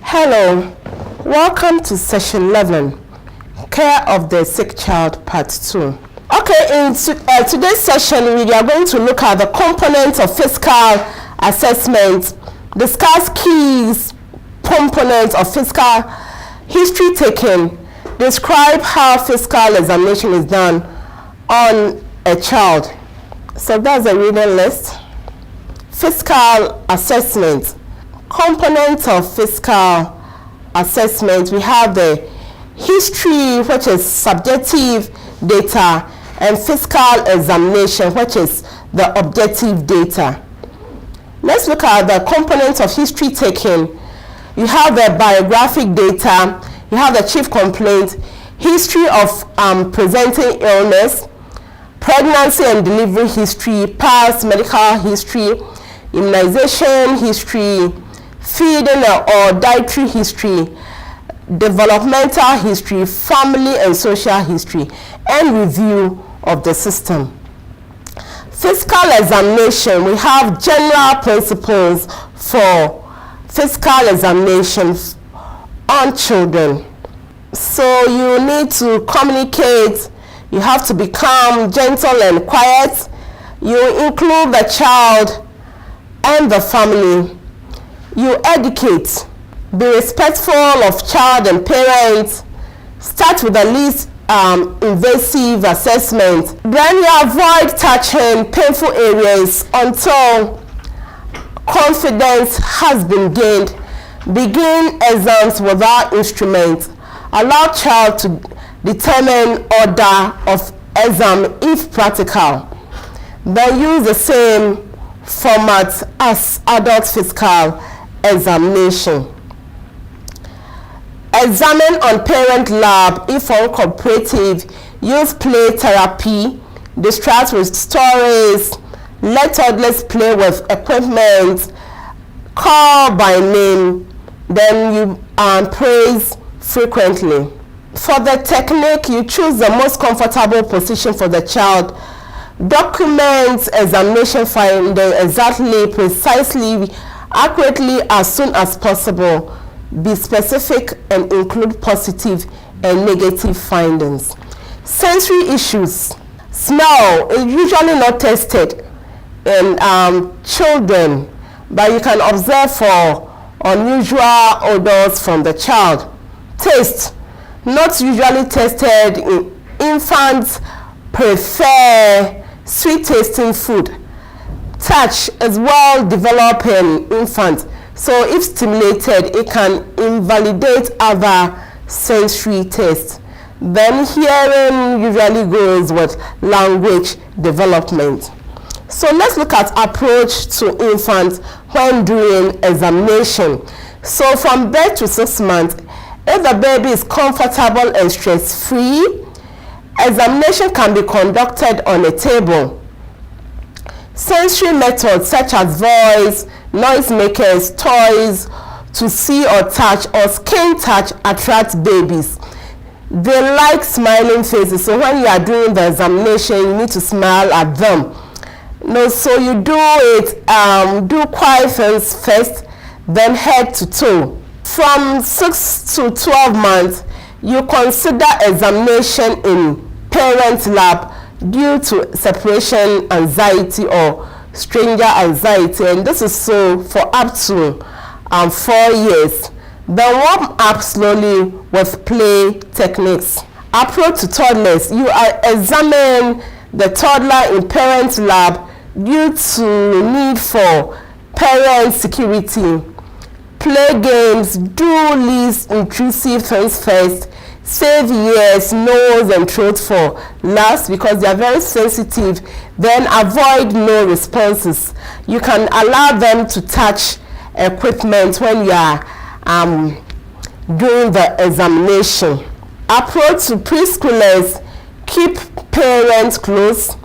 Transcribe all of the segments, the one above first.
Hello, welcome to session 11, Care of the Sick Child, Part 2. Okay, in today's session, we are going to look at the components of physical assessment, discuss key components of physical history taking, describe how physical examination is done on a child. So that's a reading list. Physical assessment. Components of physical assessment, we have the history, which is subjective data, and physical examination, which is the objective data. Let's look at the components of history taking. You have the biographic data, you have the chief complaint, history of presenting illness, pregnancy and delivery history, past medical history, immunization history, feeding or dietary history, developmental history, family and social history, and review of the system. Physical examination, we have general principles for physical examination on children. So you need to communicate, you have to become gentle and quiet, you include the child and the family. You educate, be respectful of child and parents, start with the least invasive assessment. Then you avoid touching painful areas until confidence has been gained. Begin exams without instruments. Allow child to determine order of exam if practical. Then use the same format as adult physical examination. Examine on parent lab if uncooperative. Use play therapy. Distract with stories. Let toddlers play with equipment. Call by name. Then you praise frequently. For the technique, you choose the most comfortable position for the child. Document examination finding exactly, precisely, accurately as soon as possible. Be specific and include positive and negative findings. Sensory issues. Smell is usually not tested in children, but you can observe for unusual odors from the child. Taste, not usually tested in infants, prefer sweet tasting food. Touch is well developed in infants, so if stimulated, it can invalidate other sensory tests. Then hearing usually goes with language development. So let's look at approach to infants when doing examination. So from birth to 6 months, if the baby is comfortable and stress-free, examination can be conducted on a table. Sensory methods such as voice, noisemakers, toys to see or touch or skin touch attract babies. They like smiling faces, so when you are doing the examination, you need to smile at them. So you do it, do quiet things first, then head to toe. From 6 to 12 months, you consider examination in parent lab due to separation anxiety or stranger anxiety, and this is so for up to 4 years. Then warm up slowly with play techniques. Approach to toddlers. You examine the toddler in parent lab due to need for parent security. Play games, do least intrusive things first. Save ears, nose and throat for last because they are very sensitive. Then avoid no responses. You can allow them to touch equipment when you are doing the examination. Approach to preschoolers. Keep parents close.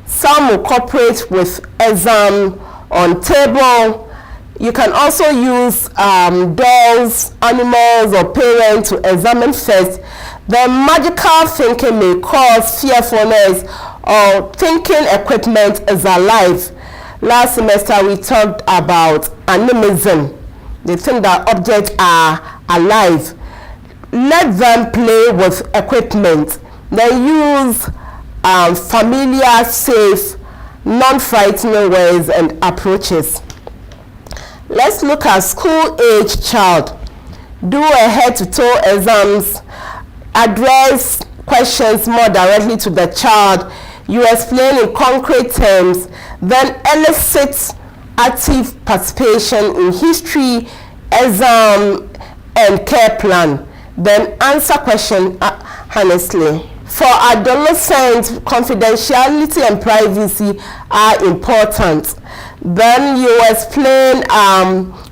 Some will cooperate with exam on table. You can also use dolls, animals, or parents to examine first. The magical thinking may cause fearfulness or thinking equipment is alive. Last semester we talked about animism. They think that objects are alive. Let them play with equipment. They use familiar, safe, non-frightening ways and approaches. Let's look at school-age child. Do a head-to-toe exams. Address questions more directly to the child. You explain in concrete terms. Then elicit active participation in history, exam, and care plan. Then answer question honestly. For adolescents, confidentiality and privacy are important. Then you explain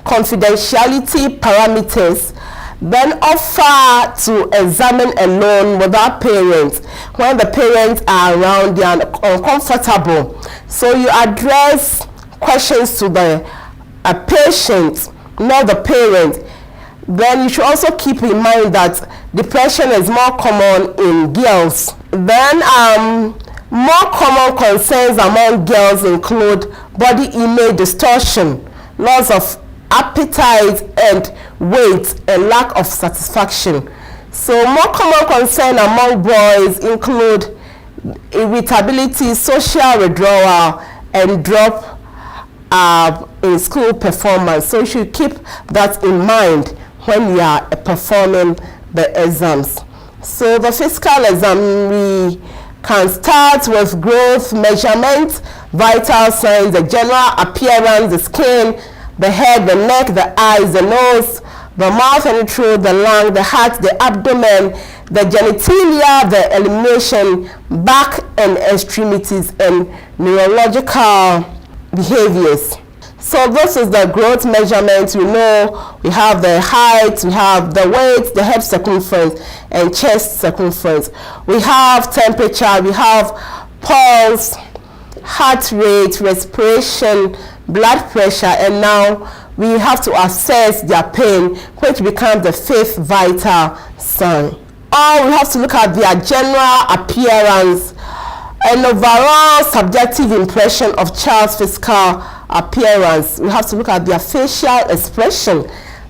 confidentiality parameters. Then offer to examine alone without parents. When the parents are around, they are uncomfortable. So you address questions to the patient, not the parent. Then you should also keep in mind that depression is more common in girls. Then more common concerns among girls include body image distortion, loss of appetite and weight, and lack of satisfaction. So more common concern among boys include irritability, social withdrawal, and drop in school performance. So you should keep that in mind when you are performing the exams. So the physical exam, we can start with growth measurement, vital signs, the general appearance, the skin, the head, the neck, the eyes, the nose, the mouth and the throat, the lung, the heart, the abdomen, the genitalia, the elimination, back and extremities, and neurological behaviors. So this is the growth measurement. We know we have the height, we have the weight, the head circumference, and chest circumference. We have temperature, we have pulse, heart rate, respiration, blood pressure, and now we have to assess their pain, which becomes the fifth vital sign. Or we have to look at their general appearance and overall subjective impression of child's physical appearance. We have to look at their facial expression,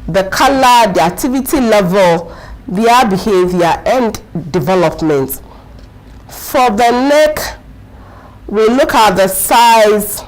the color, the activity level, their behavior, and development. For the neck, we look at the size,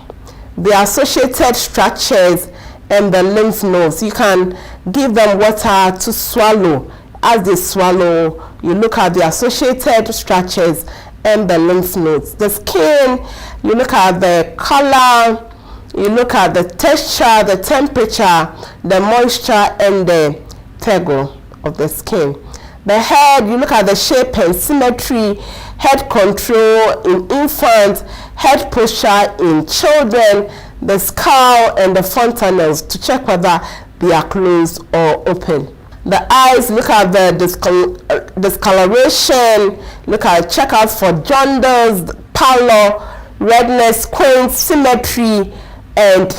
the associated structures, and the lymph nodes. You can give them water to swallow. As they swallow, you look at the associated structures and the lymph nodes. The skin, you look at the color, you look at the texture, the temperature, the moisture, and the tegel of the skin. The head, you look at the shape and symmetry, head control in infants, head posture in children, the skull and the fontanelles to check whether they are closed or open. The eyes, look at the discoloration, check out for jaundice, pallor, redness, squint, symmetry, and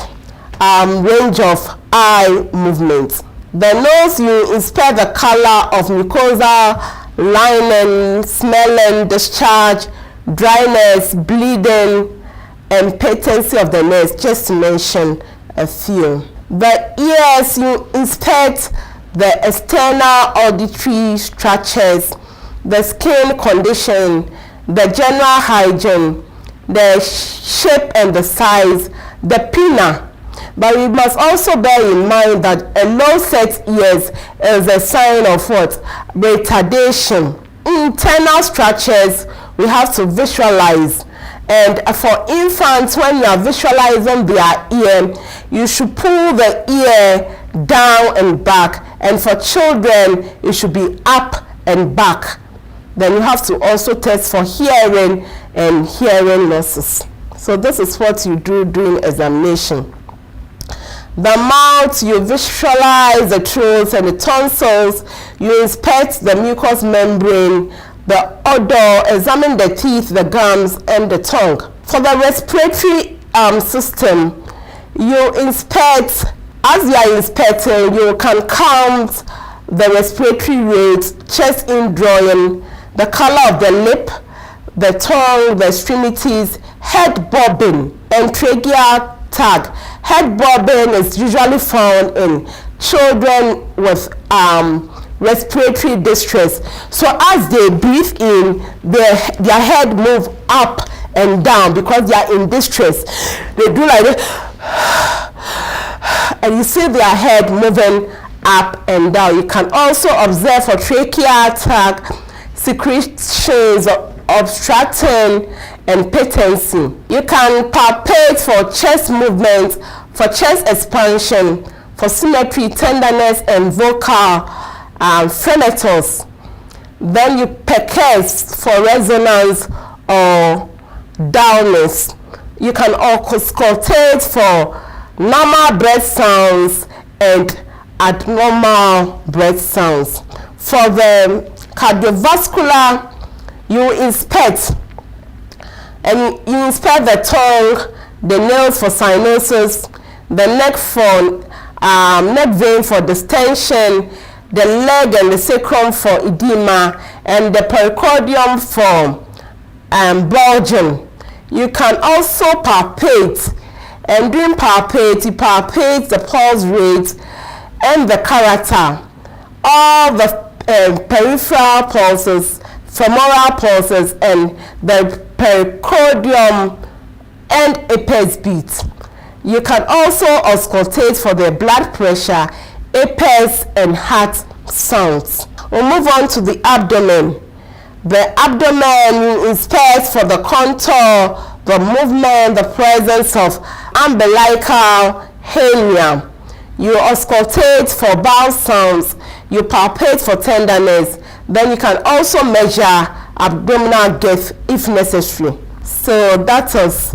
range of eye movement. The nose, you inspect the color of mucosa, lining, smelling, discharge, dryness, bleeding, and patency of the nose, just to mention a few. The ears, you inspect the external auditory structures, the skin condition, the general hygiene, the shape and the size, the pinna. But we must also bear in mind that a low set ears is a sign of what? Retardation. Internal structures we have to visualize. And for infants, when you are visualizing their ear, you should pull the ear down and back. And for children, it should be up and back. Then you have to also test for hearing and hearing losses. So this is what you do during examination. The mouth, you visualize the throat and the tonsils. You inspect the mucous membrane, the odor, examine the teeth, the gums, and the tongue. For the respiratory system, you inspect As you are inspecting, you can count the respiratory rate, chest indrawing, the color of the lip, the tongue, the extremities, head bobbing, and trachea tag. Head bobbing is usually found in children with respiratory distress. So as they breathe in, their head move up and down because they are in distress. They do like this, and you see their head moving up and down. You can also observe for trachea tag secretions obstructing and patency. You can palpate for chest movement, for chest expansion, for symmetry, tenderness, and vocal phonetos. Then you percuss for resonance or dullness. You can auscultate for normal breath sounds and abnormal breath sounds. For the cardiovascular, you inspect the tongue, the nails for cyanosis, the neck vein for distension, the leg and the sacrum for edema, and the pericardium for bulging. You can also palpate, and during palpate, you palpate the pulse rate and the character, all the peripheral pulses, femoral pulses, and the pericardium and apex beat. You can also auscultate for the blood pressure, apex, and heart sounds. We'll move on to the abdomen. The abdomen, you inspect for the contour, the movement, the presence of umbilical hernia. You auscultate for bowel sounds. You palpate for tenderness. Then you can also measure abdominal girth if necessary. So that is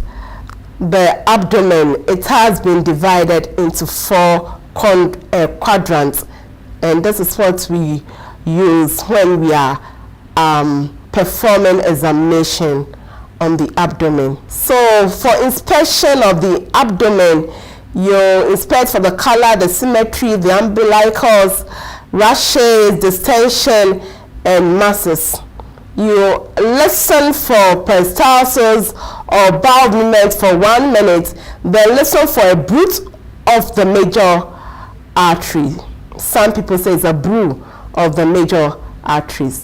the abdomen. It has been divided into 4 quadrants, and this is what we use when we are performing examination on the abdomen. So for inspection of the abdomen, you inspect for the color, the symmetry, the umbilicals, rashes, distension, and masses. You listen for peristalsis or bowel movement for 1 minute, then listen for a bruit of the major artery. Some people say it's a brew of the major arteries.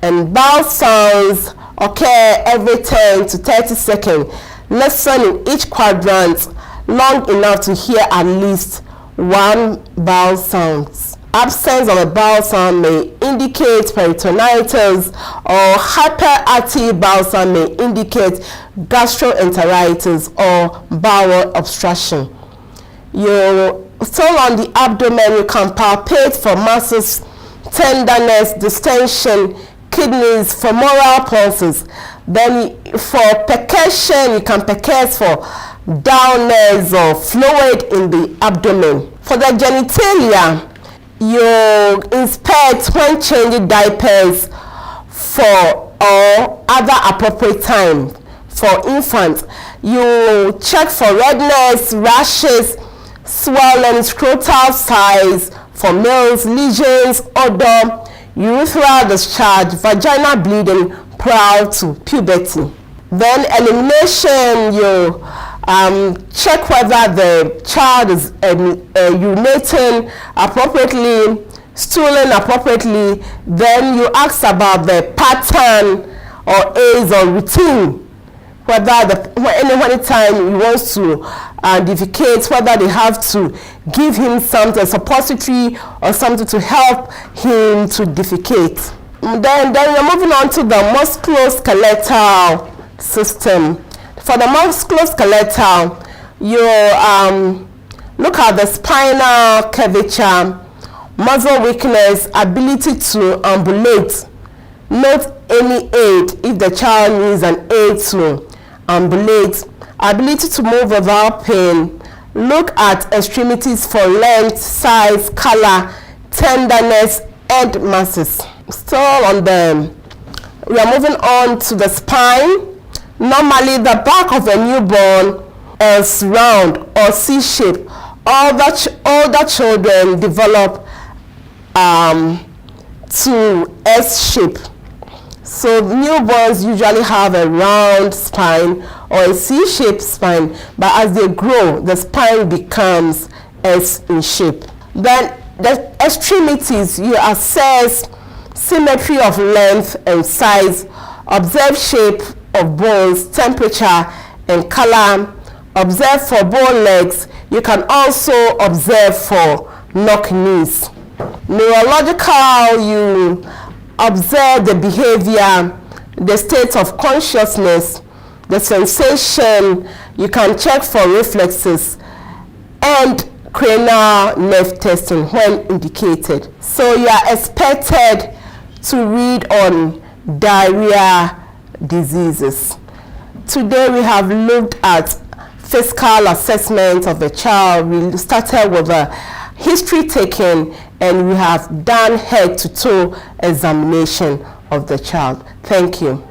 And bowel sounds occur every 10 to 30 seconds. Listen in each quadrant long enough to hear at least 1 bowel sound. Absence of a bowel sound may indicate peritonitis, or hyperactive bowel sound may indicate gastroenteritis or bowel obstruction. Still on the abdomen, you can palpate for masses, tenderness, distension, kidneys, femoral pulses. Then for percussion, you can percuss for dullness or fluid in the abdomen. For the genitalia, you inspect when changing diapers for or other appropriate time. For infants, you check for redness, rashes, swelling, scrotal size. For males, lesions, odor, urethral discharge, vaginal bleeding prior to puberty. Then elimination, you check whether the child is urinating appropriately, stooling appropriately. Then you ask about the pattern or age or routine, whether any time he wants to defecate, whether they have to give him something, a suppository or something to help him to defecate. Then we're moving on to the musculoskeletal system. For the musculoskeletal, you look at the spinal curvature, muscle weakness, ability to ambulate. Note any aid if the child needs an aid to ambulate. Ability to move without pain. Look at extremities for length, size, color, tenderness, and masses. Still on we are moving on to the spine. Normally, the back of a newborn as round or C-shape. Older children develop to S-shape. So newborns usually have a round spine or a C-shaped spine, but as they grow, the spine becomes S in shape. Then the extremities, you assess symmetry of length and size, observe shape of bones, temperature and color, observe for bone legs. You can also observe for knock knees. Neurological, you observe the behavior, the state of consciousness, the sensation. You can check for reflexes and cranial nerve testing when indicated. So you are expected to read on diarrhea diseases. Today we have looked at physical assessment of the child. We started with a history taking and we have done head to toe examination of the child. Thank you.